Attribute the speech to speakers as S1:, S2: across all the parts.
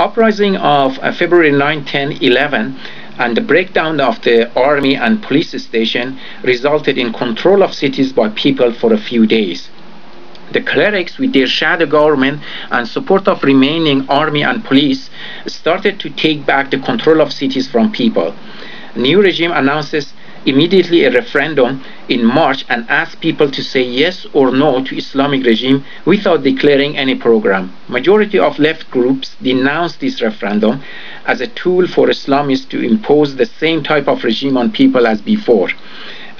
S1: uprising of February 9, 10, 11 and the breakdown of the army and police station resulted in control of cities by people for a few days. The clerics, with their shadow government and support of remaining army and police, started to take back the control of cities from people. The new regime announces immediately a referendum in March and asks people to say yes or no to Islamic regime without declaring any program. Majority of left groups denounced this referendum as a tool for Islamists to impose the same type of regime on people as before.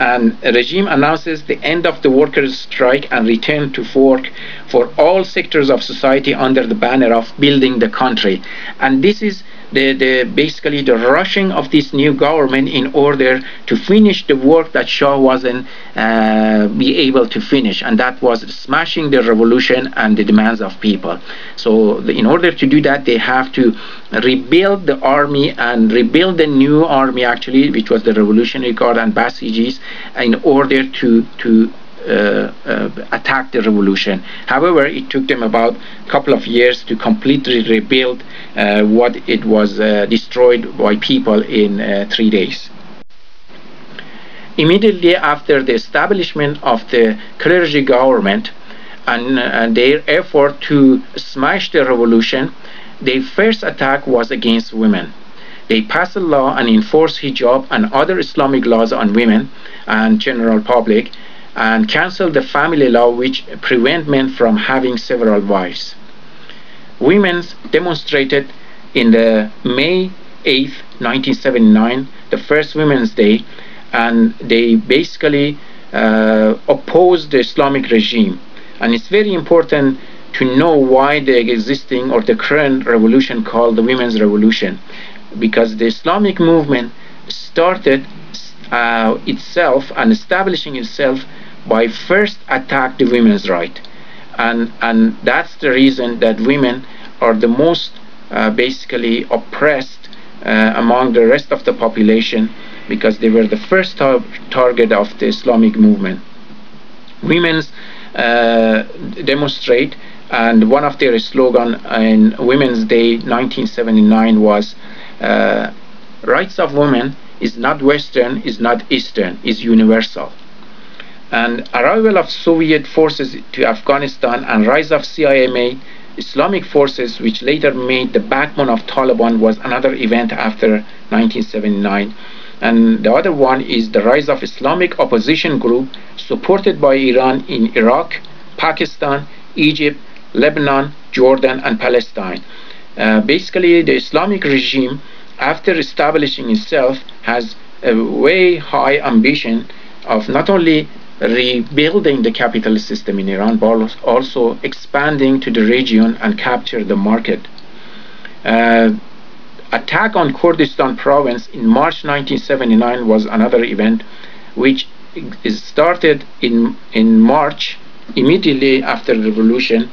S1: And a regime announces the end of the workers' strike and return to work for all sectors of society under the banner of building the country. And this is basically the rushing of this new government in order to finish the work that Shah wasn't be able to finish, and that was smashing the revolution and the demands of people. So in order to do that, they have to rebuild the army and rebuild the new army, actually, which was the Revolutionary Guard and Basijis, in order to attack the revolution. However, it took them about a couple of years to completely rebuild what it was destroyed by people in 3 days. Immediately after the establishment of the clergy government and their effort to smash the revolution, their first attack was against women. They passed a law and enforced hijab and other Islamic laws on women and general public, and cancelled the family law which prevent men from having several wives. Women demonstrated in the May 8th, 1979, the first Women's Day, and they basically opposed the Islamic regime. And it's very important to know why the existing or the current revolution called the Women's Revolution, because the Islamic movement started itself and establishing itself by first attack the women's right, and that's the reason that women are the most basically oppressed among the rest of the population, because they were the first target of the Islamic movement. Women's demonstrate, and one of their slogan in Women's Day 1979 was rights of women is not Western, is not Eastern, is universal. And arrival of Soviet forces to Afghanistan and rise of CIA Islamic forces, which later made the backbone of Taliban, was another event after 1979. And the other one is the rise of Islamic opposition group supported by Iran in Iraq, Pakistan, Egypt, Lebanon, Jordan, and Palestine. Basically, the Islamic regime, after establishing itself, has a way high ambition of not only rebuilding the capitalist system in Iran, but also expanding to the region and capture the market. Attack on Kurdistan province in March 1979 was another event, which is started in March, immediately after the revolution,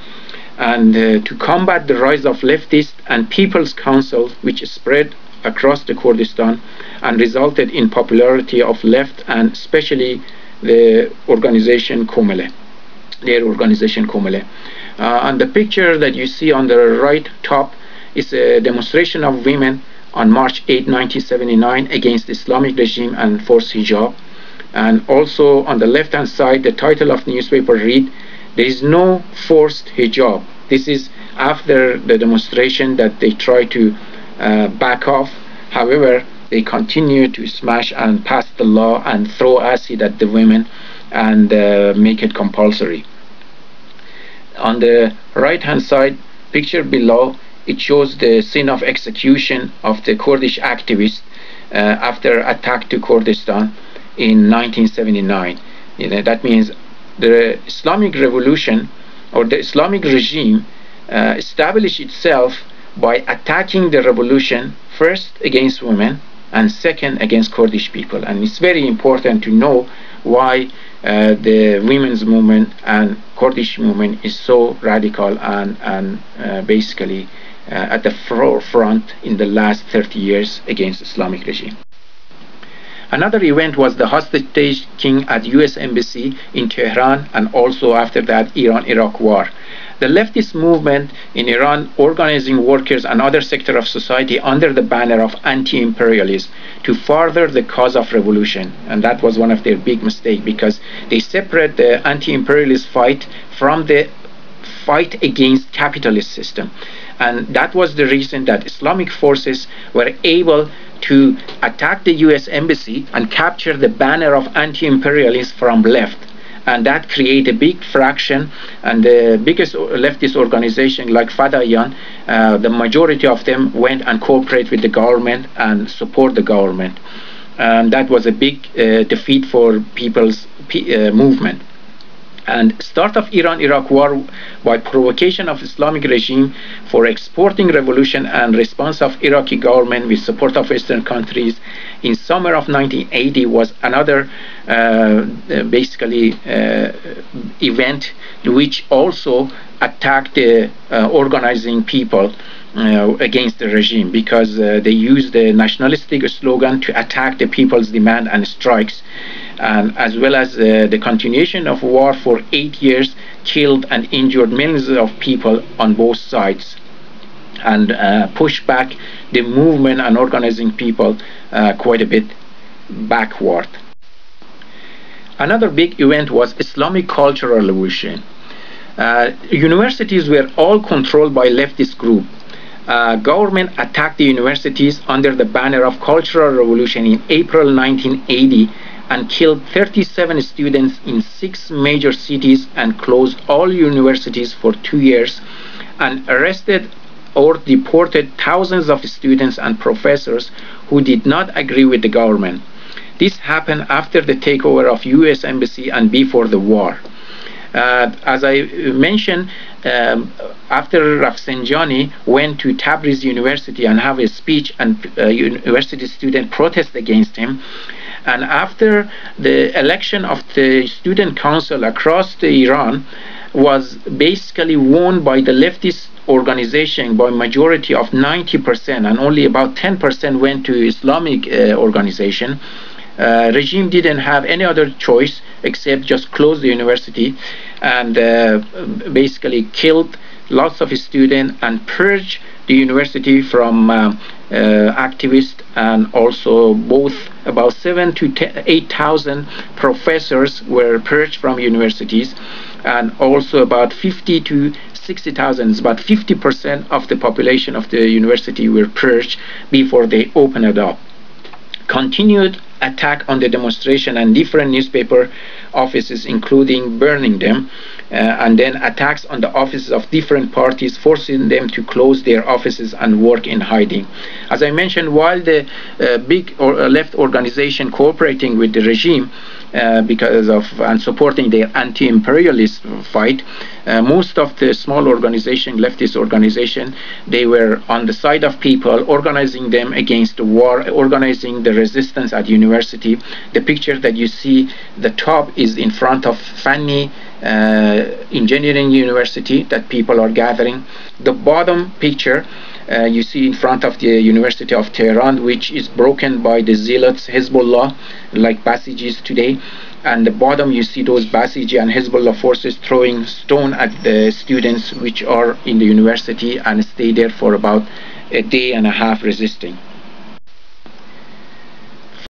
S1: and to combat the rise of leftist and People's Council, which spread across the Kurdistan and resulted in popularity of left, and especially the organization Khomeinie, their organization Khomeinie. And the picture that you see on the right top is a demonstration of women on March 8, 1979 against the Islamic regime and forced hijab. And also on the left hand side, the title of the newspaper read, "There is no forced hijab." This is after the demonstration that they try to back off. However, they continue to smash and pass the law and throw acid at the women and make it compulsory. On the right hand side picture below, it shows the scene of execution of the Kurdish activists after attack to Kurdistan in 1979. That means the Islamic revolution or the Islamic regime established itself by attacking the revolution first against women and second against Kurdish people. And it's very important to know why the women's movement and Kurdish movement is so radical and basically at the forefront in the last 30 years against Islamic regime. Another event was the hostage-taking at US Embassy in Tehran, and also after that Iran-Iraq war. The leftist movement in Iran organizing workers and other sectors of society under the banner of anti-imperialism to further the cause of revolution. And that was one of their big mistakes, because they separate the anti-imperialist fight from the fight against capitalist system. And that was the reason that Islamic forces were able to attack the US embassy and capture the banner of anti-imperialism from left. And that created a big fraction, and the biggest leftist organization like Fadayan, the majority of them went and cooperated with the government and support the government. And that was a big defeat for people's movement. And start of Iran-Iraq war by provocation of Islamic regime for exporting revolution and response of Iraqi government with support of Western countries in summer of 1980 was another event which also attacked the organizing people against the regime, because they used the nationalistic slogan to attack the people's demand and strikes, and as well as the continuation of war for 8 years killed and injured millions of people on both sides, and pushed back the movement and organizing people quite a bit backward. Another big event was Islamic Cultural Revolution. Universities were all controlled by leftist group. Government attacked the universities under the banner of Cultural Revolution in April 1980 and killed 37 students in 6 major cities and closed all universities for 2 years, and arrested or deported thousands of students and professors who did not agree with the government. This happened after the takeover of US embassy and before the war. As I mentioned, after Rafsanjani went to Tabriz University and have a speech, and university students protest against him, and after the election of the student council across Iran was basically won by the leftist organization by majority of 90%, and only about 10% went to Islamic organization. Regime didn't have any other choice except just close the university and basically killed lots of students and purged the university from activists, and also both about 7,000 to 8,000 professors were purged from universities, and also about 50 to 60,000, about 50% of the population of the university were purged before they opened it up. Continued attack on the demonstration and different newspaper offices, including burning them, and then attacks on the offices of different parties, forcing them to close their offices and work in hiding. As I mentioned, while the big left organization cooperating with the regime because of and supporting their anti-imperialist fight, most of the small organization, leftist organization, they were on the side of people, organizing them against the war, organizing the resistance at university. The picture that you see, the top is in front of Fanny Engineering University that people are gathering. The bottom picture you see in front of the University of Tehran, which is broken by the zealots Hezbollah, like Basijis today. And the bottom you see those Basiji and Hezbollah forces throwing stone at the students which are in the university and stay there for about a day and a half resisting.